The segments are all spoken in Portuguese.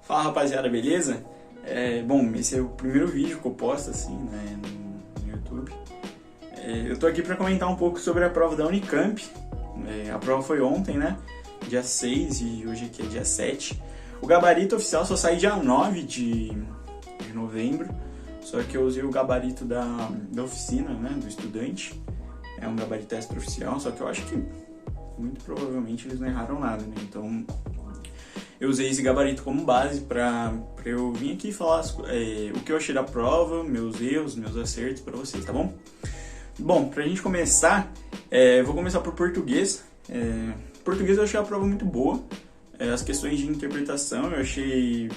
Fala rapaziada, beleza? Bom, esse é o primeiro vídeo que eu posto assim, né, no YouTube. Eu tô aqui pra comentar um pouco sobre a prova da Unicamp. A prova foi ontem, né? Dia 6 e hoje aqui é dia 7. O gabarito oficial só sai dia 9 de novembro. Só que eu usei o gabarito da oficina, né, do estudante. É um gabarito extraoficial, só que eu acho que muito provavelmente eles não erraram nada, né? Então eu usei esse gabarito como base pra eu vir aqui falar o que eu achei da prova, meus erros, meus acertos pra vocês, tá bom? Bom, pra gente começar, vou começar por português. Português eu achei a prova muito boa. As questões de interpretação eu achei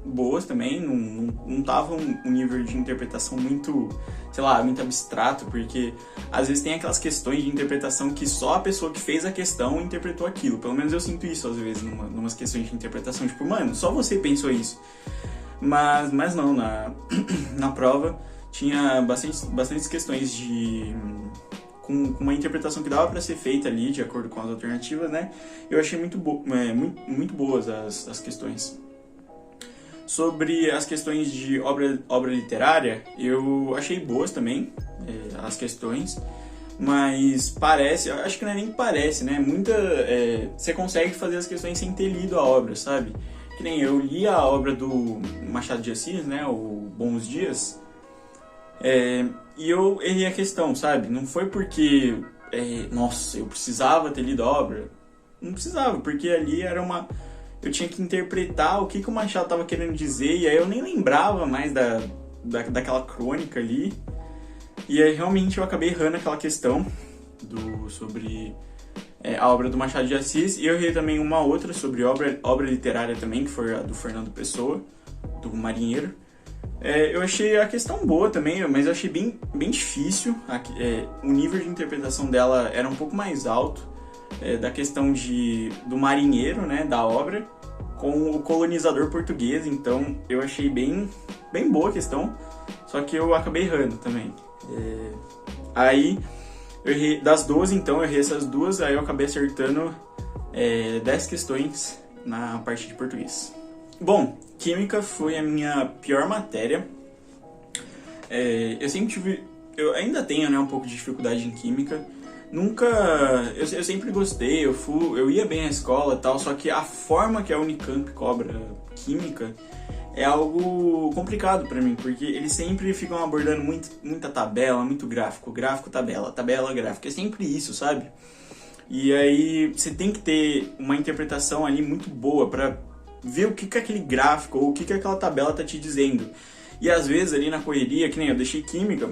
boas também, não tava um nível de interpretação muito, sei lá, muito abstrato, porque às vezes tem aquelas questões de interpretação que só a pessoa que fez a questão interpretou aquilo. Pelo menos eu sinto isso às vezes numas questões de interpretação, tipo, mano, só você pensou isso. Mas não, na prova tinha bastantes questões com uma interpretação que dava para ser feita ali de acordo com as alternativas, né? Eu achei muito boas as questões. Sobre as questões de obra literária, eu achei boas também, as questões, mas parece, acho que não é nem que parece, né? Você consegue fazer as questões sem ter lido a obra, sabe? Que nem eu li a obra do Machado de Assis, né? O Bons Dias, e eu errei a questão, sabe? Não foi porque, nossa, eu precisava ter lido a obra. Não precisava, porque ali eu tinha que interpretar o que o Machado estava querendo dizer, e aí eu nem lembrava mais daquela crônica ali. E aí realmente eu acabei errando aquela questão sobre a obra do Machado de Assis, e eu errei também uma outra sobre obra literária também, que foi a do Fernando Pessoa, do Marinheiro. Eu achei a questão boa também, mas eu achei bem difícil. O nível de interpretação dela era um pouco mais alto, da questão do marinheiro, né, da obra, com o colonizador português. Então eu achei bem boa a questão, só que eu acabei errando também. Aí eu errei das 12, então eu errei essas duas, aí eu acabei acertando 10 questões na parte de português. Bom, química foi a minha pior matéria. Eu ainda tenho, né, um pouco de dificuldade em química. Eu sempre gostei, eu ia bem à escola e tal, só que a forma que a Unicamp cobra química é algo complicado pra mim, porque eles sempre ficam abordando muita tabela, muito gráfico, tabela, gráfico, é sempre isso, sabe? E aí você tem que ter uma interpretação ali muito boa pra ver o que aquele gráfico ou o que aquela tabela tá te dizendo. E às vezes ali na correria, que nem eu deixei química,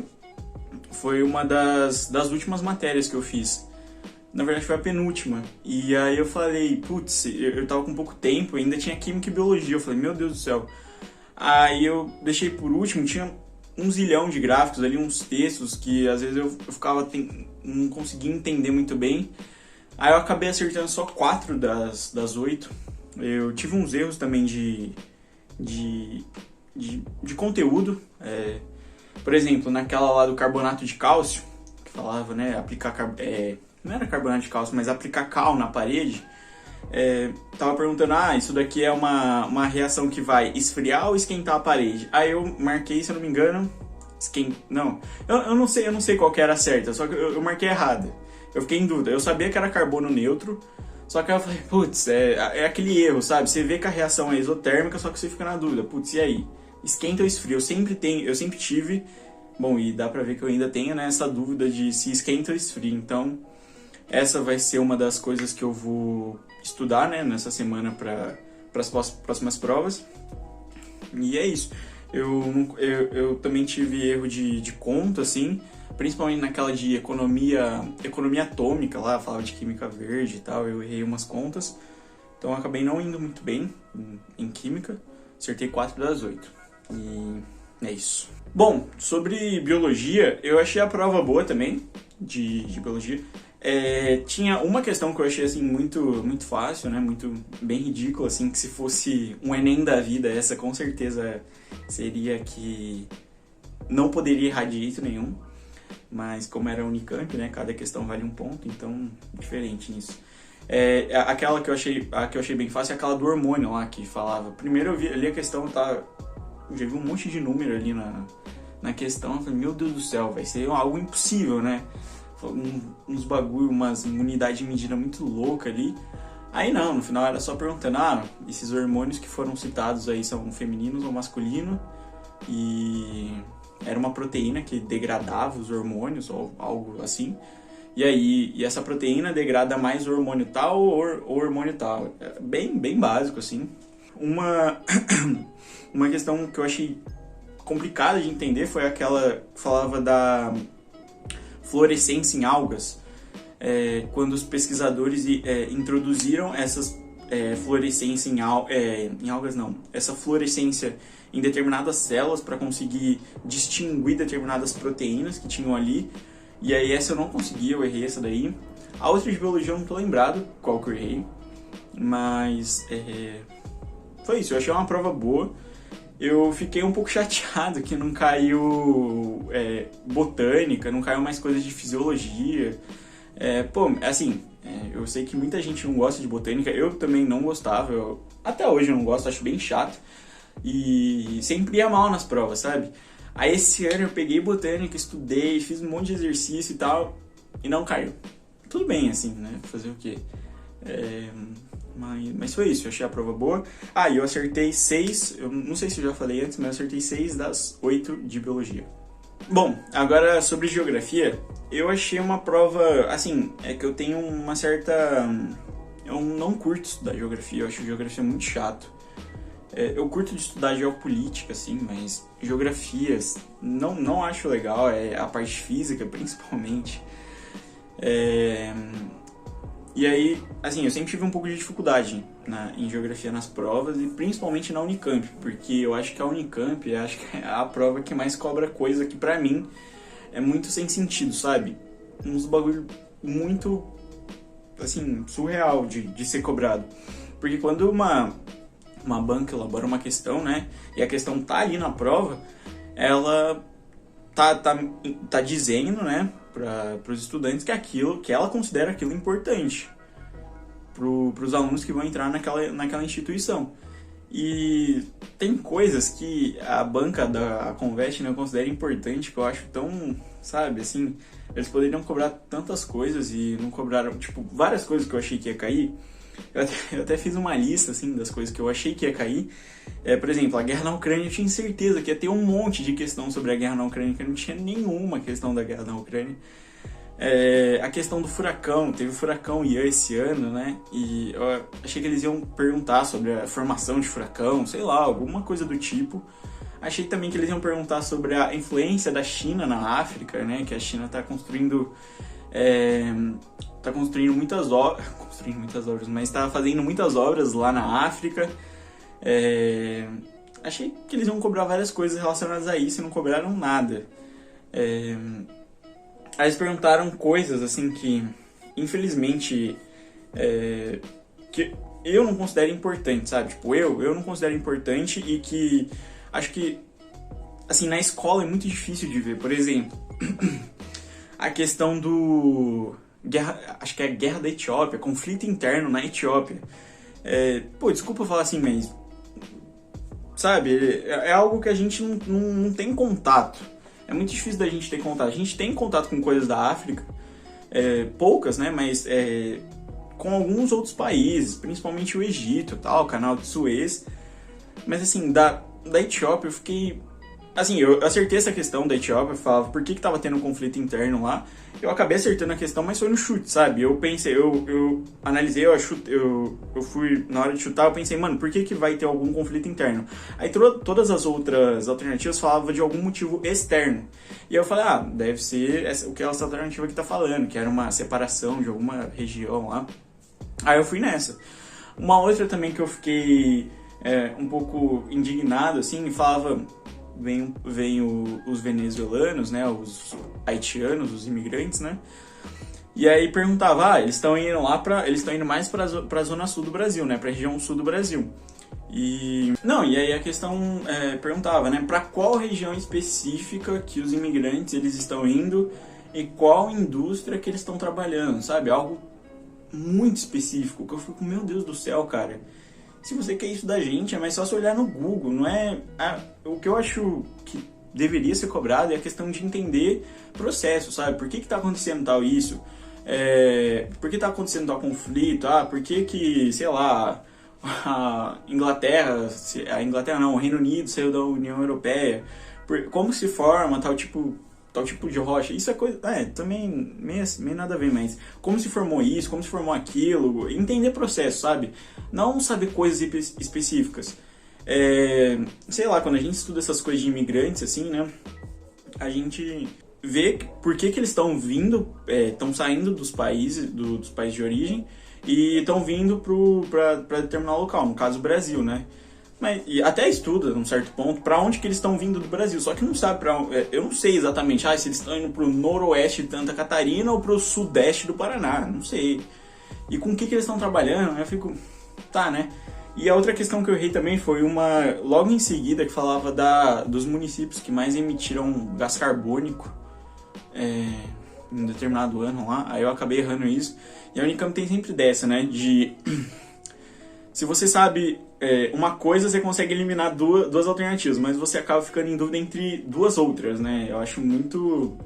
foi uma das últimas matérias que eu fiz. Na verdade foi a penúltima. E aí eu falei, putz, eu tava com pouco tempo, ainda tinha química e biologia. Eu falei, meu Deus do céu. Aí eu deixei por último, tinha um zilhão de gráficos ali, uns textos que às vezes eu ficava, não conseguia entender muito bem. Aí eu acabei acertando só 4 das 8. Eu tive uns erros também de conteúdo. Por exemplo, naquela lá do carbonato de cálcio, que falava, né, não era carbonato de cálcio, mas aplicar cal na parede, tava perguntando, isso daqui é uma reação que vai esfriar ou esquentar a parede? Aí eu marquei, se eu não me engano, eu não sei qual que era a certa, só que eu marquei errado. Eu fiquei em dúvida, eu sabia que era carbono neutro, só que eu falei, putz, é aquele erro, sabe? Você vê que a reação é isotérmica, só que você fica na dúvida, putz, e aí? Esquenta ou esfria? Eu sempre tive, bom, e dá pra ver que eu ainda tenho, né, essa dúvida de se esquenta ou esfria. Então, essa vai ser uma das coisas que eu vou estudar, né, nessa semana para as próximas provas. E é isso. Eu também tive erro de conta, assim, principalmente naquela de economia atômica lá, falava de química verde e tal, eu errei umas contas. Então, eu acabei não indo muito bem em química, acertei 4 das 8. E é isso. Bom, sobre biologia, eu achei a prova boa também, de biologia. Tinha uma questão que eu achei assim, muito fácil, né? Bem ridícula, assim, que se fosse um Enem da vida, essa com certeza seria que não poderia errar de jeito nenhum. Mas como era Unicamp, né? Cada questão vale um ponto, então diferente nisso. Aquela a que eu achei bem fácil é aquela do hormônio lá, que falava. Primeiro eu vi ali a questão, já vi um monte de número ali na questão. Eu falei, meu Deus do céu, vai ser algo impossível, né? Uns bagulho, umas unidades de medida muito louca ali. Aí não, no final era só perguntando, esses hormônios que foram citados aí são femininos ou masculinos, e era uma proteína que degradava os hormônios ou algo assim. E essa proteína degrada mais o hormônio tal ou hormônio tal. É bem básico, assim. Uma questão que eu achei complicada de entender foi aquela que falava da fluorescência em algas. Quando os pesquisadores introduziram essas fluorescência em algas, não. Essa fluorescência em determinadas células para conseguir distinguir determinadas proteínas que tinham ali. E aí essa eu não consegui, eu errei essa daí. A outra de biologia eu não tô lembrado qual que eu errei. Mas foi isso, eu achei uma prova boa. Eu fiquei um pouco chateado que não caiu botânica, não caiu mais coisas de fisiologia. Eu sei que muita gente não gosta de botânica, eu também não gostava, até hoje eu não gosto, acho bem chato. E sempre ia mal nas provas, sabe? Aí esse ano eu peguei botânica, estudei, fiz um monte de exercício e tal, e não caiu. Tudo bem, assim, né? Fazer o quê? Mas foi isso, eu achei a prova boa. E eu acertei 6, eu não sei se eu já falei antes, mas eu acertei 6 das 8 de biologia. Bom, agora sobre geografia, eu achei uma prova, assim, que eu tenho uma certa... Eu não curto estudar geografia, eu acho geografia muito chato. Eu curto de estudar geopolítica, assim, mas geografias não acho legal, a parte física, principalmente. E aí, assim, eu sempre tive um pouco de dificuldade em geografia nas provas, e principalmente na Unicamp, porque eu acho que a Unicamp é a prova que mais cobra coisa que, pra mim, é muito sem sentido, sabe? Uns bagulho muito, assim, surreal de ser cobrado. Porque quando uma banca elabora uma questão, né, e a questão tá ali na prova, ela tá dizendo, né, para os estudantes que ela considera aquilo importante para os alunos que vão entrar naquela instituição. E tem coisas que a banca da Conveste, né, considera importante, que eu acho tão, sabe, assim, eles poderiam cobrar tantas coisas e não cobraram, tipo, várias coisas que eu achei que ia cair. Eu até fiz uma lista, assim, das coisas que eu achei que ia cair. Por exemplo, a guerra na Ucrânia, eu tinha certeza que ia ter um monte de questão sobre a guerra na Ucrânia, que não tinha nenhuma questão da guerra na Ucrânia. A questão do furacão, teve o furacão Ian esse ano, né? E eu achei que eles iam perguntar sobre a formação de furacão, sei lá, alguma coisa do tipo. Achei também que eles iam perguntar sobre a influência da China na África, né? Que a China está construindo muitas obras, mas está fazendo muitas obras lá na África. Achei que eles iam cobrar várias coisas relacionadas a isso e não cobraram nada. Aí eles perguntaram coisas assim que, infelizmente, que eu não considero importante, sabe? Tipo, eu não considero importante e que acho que, assim, na escola é muito difícil de ver. Por exemplo, a questão do... acho que é a guerra da Etiópia, conflito interno na Etiópia. Desculpa falar assim, mas... Sabe, é algo que a gente não tem contato. É muito difícil da gente ter contato. A gente tem contato com coisas da África, poucas, né, mas com alguns outros países, principalmente o Egito, tal, o canal de Suez. Mas assim, da Etiópia eu fiquei... Assim, eu acertei essa questão da Etiópia, eu falava por que tava tendo um conflito interno lá. Eu acabei acertando a questão, mas foi no chute, sabe? Eu pensei, eu analisei, eu fui, na hora de chutar, eu pensei, mano, por que vai ter algum conflito interno? Aí todas as outras alternativas falavam de algum motivo externo. E eu falei, deve ser o que essa alternativa que tá falando, que era uma separação de alguma região lá. Aí eu fui nessa. Uma outra também que eu fiquei um pouco indignado, assim, e falava... Vem os venezuelanos, né, os haitianos, os imigrantes, né, e aí perguntava, eles estão indo mais para a zona sul do Brasil, né, para a região sul do Brasil. E aí a questão perguntava, né, para qual região específica que os imigrantes eles estão indo e qual indústria que eles estão trabalhando, sabe, algo muito específico, que eu fico, meu Deus do céu, cara. Se você quer isso da gente, é mais só você olhar no Google, não é... o que eu acho que deveria ser cobrado é a questão de entender processo, sabe? Por que tá acontecendo tal isso? Por que tá acontecendo tal conflito? Por que, sei lá, a Inglaterra não, o Reino Unido saiu da União Europeia? Como se forma tal tipo de rocha? Isso é coisa... também meio nada a ver, mas como se formou isso, como se formou aquilo, entender processo, sabe? Não saber coisas específicas. Sei lá, quando a gente estuda essas coisas de imigrantes, assim, né? A gente vê por que eles estão vindo, estão saindo dos países de origem e estão vindo para determinado local, no caso o Brasil, né? E até estuda, num certo ponto, para onde que eles estão vindo do Brasil, só que não sabe eu não sei exatamente se eles estão indo pro noroeste de Santa Catarina ou pro sudeste do Paraná, não sei. E com o que eles estão trabalhando, eu fico, tá, né? E a outra questão que eu errei também foi uma, logo em seguida, que falava dos municípios que mais emitiram gás carbônico em um determinado ano lá, aí eu acabei errando isso. E a Unicamp tem sempre dessa, né, de... Se você sabe uma coisa, você consegue eliminar duas alternativas, mas você acaba ficando em dúvida entre duas outras, né? Eu acho muito...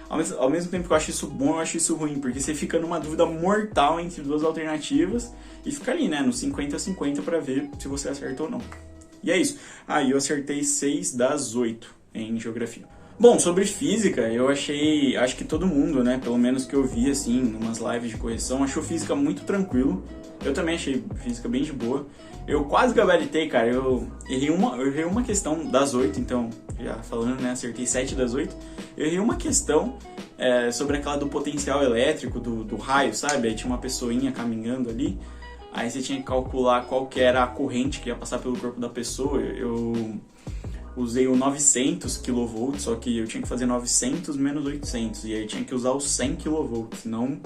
Ao mesmo tempo que eu acho isso bom, eu acho isso ruim, porque você fica numa dúvida mortal entre duas alternativas e fica ali, né, no 50-50 para ver se você acerta ou não. E é isso. Eu acertei 6 das 8 em geografia. Bom, sobre física, acho que todo mundo, né, pelo menos que eu vi, assim, em umas lives de correção, achou física muito tranquilo. Eu também achei física bem de boa. Eu quase gabaritei, cara, eu errei uma questão das 8, então, já falando, né, acertei 7 das 8. Eu errei uma questão sobre aquela do potencial elétrico, do raio, sabe? Aí tinha uma pessoinha caminhando ali, aí você tinha que calcular qual que era a corrente que ia passar pelo corpo da pessoa. Eu usei o 900 kV, só que eu tinha que fazer 900 menos 800, e aí tinha que usar o 100 kV, senão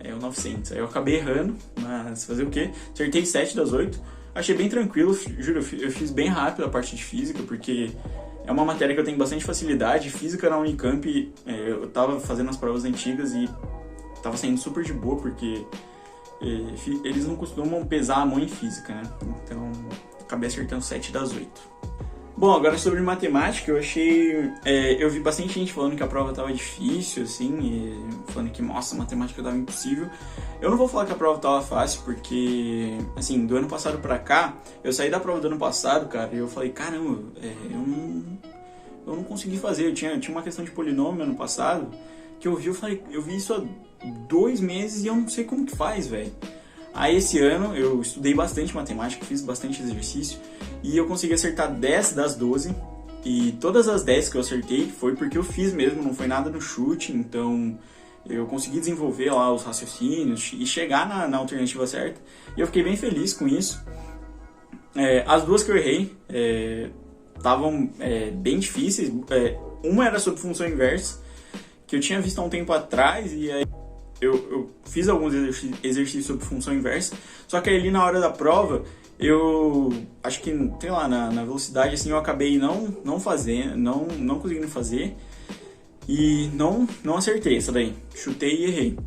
o 900. Aí eu acabei errando, mas fazer o quê? Acertei 7 das 8, achei bem tranquilo, juro, eu fiz bem rápido a parte de física, porque é uma matéria que eu tenho bastante facilidade. Física na Unicamp, eu tava fazendo as provas antigas e tava saindo super de boa, porque eles não costumam pesar a mão em física, né? Então, acabei acertando 7 das 8. Bom, agora sobre matemática, eu vi bastante gente falando que a prova tava difícil, assim, e falando que, nossa, matemática tava impossível. Eu não vou falar que a prova tava fácil, porque, assim, do ano passado pra cá, eu saí da prova do ano passado, cara, e eu falei, caramba, eu não consegui fazer. Eu tinha uma questão de polinômio ano passado, que eu vi isso há 2 meses e eu não sei como que faz, velho. Aí esse ano eu estudei bastante matemática, fiz bastante exercício e eu consegui acertar 10 das 12, e todas as 10 que eu acertei foi porque eu fiz mesmo, não foi nada no chute, então eu consegui desenvolver lá os raciocínios e chegar na alternativa certa, e eu fiquei bem feliz com isso. As duas que eu errei estavam bem difíceis. Uma era sobre função inversa, que eu tinha visto há um tempo atrás, e aí eu fiz alguns exercícios sobre função inversa, só que ali na hora da prova, eu acho que, sei lá, na velocidade, assim, eu acabei não conseguindo fazer, e não acertei essa daí, chutei e errei.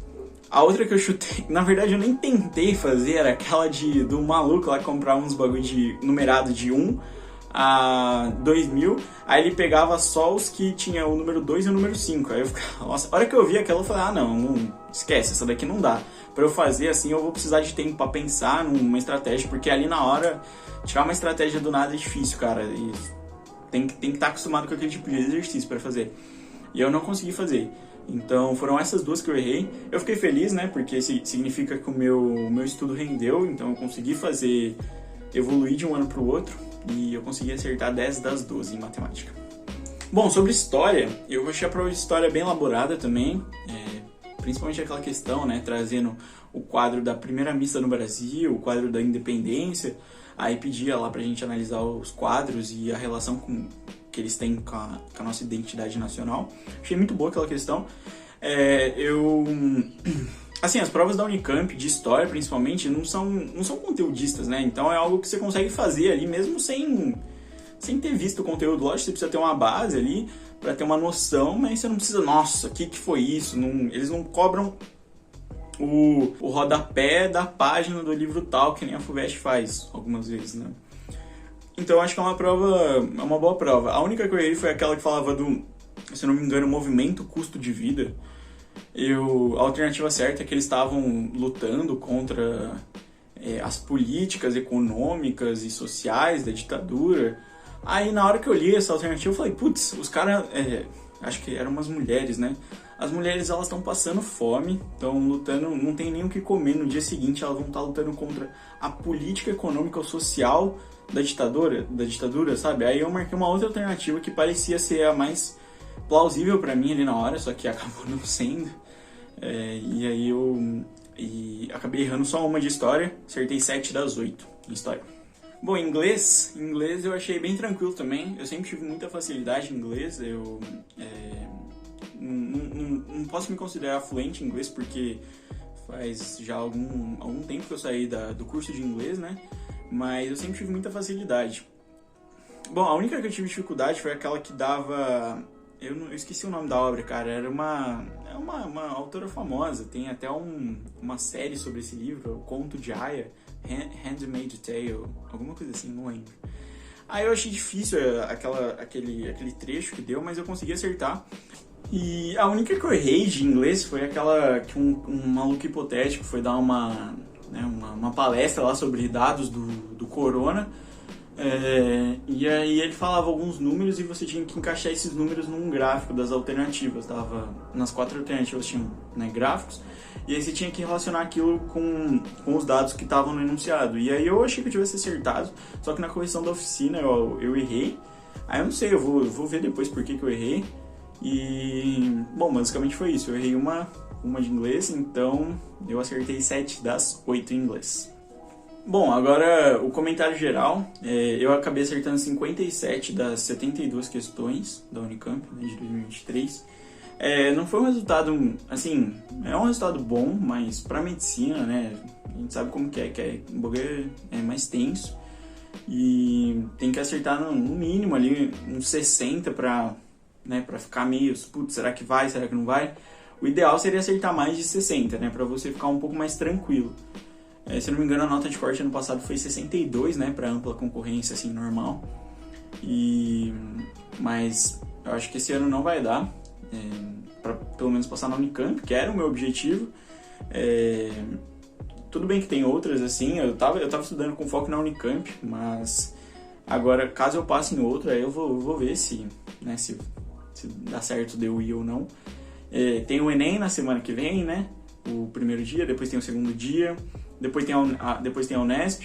A outra que eu chutei, na verdade eu nem tentei fazer, era aquela do maluco lá que comprava uns bagulho numerado de 1 a 2000, aí ele pegava só os que tinha o número 2 e o número 5, aí eu ficava, nossa, a hora que eu vi aquela eu falei, não, esquece, essa daqui não dá, pra eu fazer assim eu vou precisar de tempo pra pensar numa estratégia, porque ali na hora, tirar uma estratégia do nada é difícil, cara, e tem que estar acostumado com aquele tipo de exercício pra fazer, e eu não consegui fazer. Então foram essas duas que eu errei. Eu fiquei feliz, né, porque significa que o meu estudo rendeu, então eu consegui evoluir de um ano pro outro, e eu consegui acertar 10 das 12 em matemática. Bom, sobre história, eu achei a prova de história bem elaborada também, principalmente aquela questão, né, trazendo o quadro da primeira missa no Brasil, o quadro da independência, aí pedia lá pra gente analisar os quadros e a relação que eles têm com a nossa identidade nacional. Achei muito boa aquela questão. Assim, as provas da Unicamp, de história principalmente, não são conteudistas, né? Então é algo que você consegue fazer ali mesmo sem ter visto o conteúdo. Lógico, você precisa ter uma base ali para ter uma noção, mas você não precisa, nossa, o que foi isso? Eles não cobram o rodapé da página do livro tal, que nem a FUVEST faz algumas vezes, né? Então acho que é uma boa prova. A única que eu errei foi aquela que falava do, se não me engano, movimento custo de vida. A alternativa certa é que eles estavam lutando contra as políticas econômicas e sociais da ditadura. Aí na hora que eu li essa alternativa eu falei, putz, os caras, acho que eram umas mulheres, né? As mulheres, elas estão passando fome, estão lutando, não tem nem o que comer. No dia seguinte elas vão estar lutando contra a política econômica ou social da ditadura, sabe? Aí eu marquei uma outra alternativa que parecia ser a mais plausível pra mim ali na hora, só que acabou não sendo. E aí eu acabei errando só uma de história, acertei 7 das 8 em história. Bom, inglês eu achei bem tranquilo também. Eu sempre tive muita facilidade em inglês. Eu não posso me considerar fluente em inglês porque faz já algum tempo que eu saí do curso de inglês, né? Mas eu sempre tive muita facilidade. Bom, a única que eu tive dificuldade foi aquela que dava... Eu esqueci o nome da obra, cara. Era uma autora famosa. Tem até uma série sobre esse livro, o Conto de Aya, Handmaid's Tale, alguma coisa assim, não lembro. Aí eu achei difícil aquele trecho que deu, mas eu consegui acertar. E a única que eu errei de inglês foi aquela que um maluco hipotético foi dar uma palestra lá sobre dados do corona. E aí ele falava alguns números e você tinha que encaixar esses números num gráfico das alternativas. Nas 4 alternativas tinham, né, gráficos, e aí você tinha que relacionar aquilo com os dados que estavam no enunciado. E aí eu achei que eu tivesse acertado, só que na correção da oficina eu errei. Aí eu não sei, eu vou ver depois por que eu errei. E, bom, basicamente foi isso. Eu errei uma de inglês, então eu acertei 7 das 8 em inglês. Bom, agora o comentário geral. Eu acabei acertando 57 das 72 questões da Unicamp, né, de 2023. Não foi um resultado, assim, é um resultado bom, mas pra medicina, né, a gente sabe como que o bagulho é mais tenso. E tem que acertar no mínimo ali uns 60 pra ficar meio, putz, será que vai, será que não vai? O ideal seria acertar mais de 60, né, pra você ficar um pouco mais tranquilo. Se eu não me engano, a nota de corte ano passado foi 62, né, pra ampla concorrência, assim, normal. Mas eu acho que esse ano não vai dar, pra pelo menos passar na Unicamp, que era o meu objetivo. Tudo bem que tem outras, assim, eu tava estudando com foco na Unicamp, mas agora, caso eu passe em outra, aí eu vou ver se dá certo de eu ir ou não. Tem o Enem na semana que vem, né? O primeiro dia, depois tem o segundo dia, depois tem a Unesp,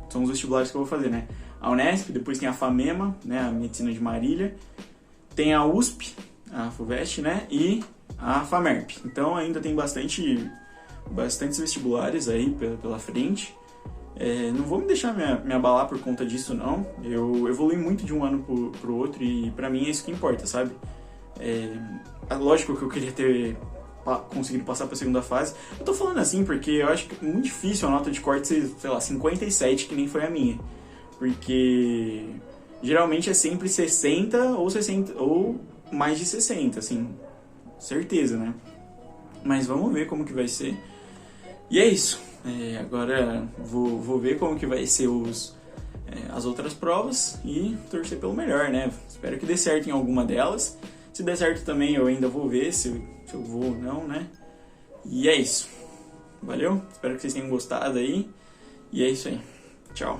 são os vestibulares que eu vou fazer, né? A Unesp, depois tem a FAMEMA, né? A Medicina de Marília, tem a USP, a FUVEST, né? E a FAMERP. Então ainda tem bastantes vestibulares aí pela frente. Não vou me deixar me abalar por conta disso, não. Eu evolui muito de um ano pro outro e pra mim é isso que importa, sabe? Lógico que eu queria ter conseguido passar pra segunda fase. Eu tô falando assim porque eu acho que é muito difícil a nota de corte ser, sei lá, 57, que nem foi a minha. Porque geralmente é sempre 60 ou mais de 60, assim, certeza, né? Mas vamos ver como que vai ser. E é isso. Agora vou ver como que vai ser as outras provas e torcer pelo melhor, né? Espero que dê certo em alguma delas. Se der certo também, eu ainda vou ver se eu vou ou não, né? E é isso. Valeu? Espero que vocês tenham gostado aí. E é isso aí. Tchau.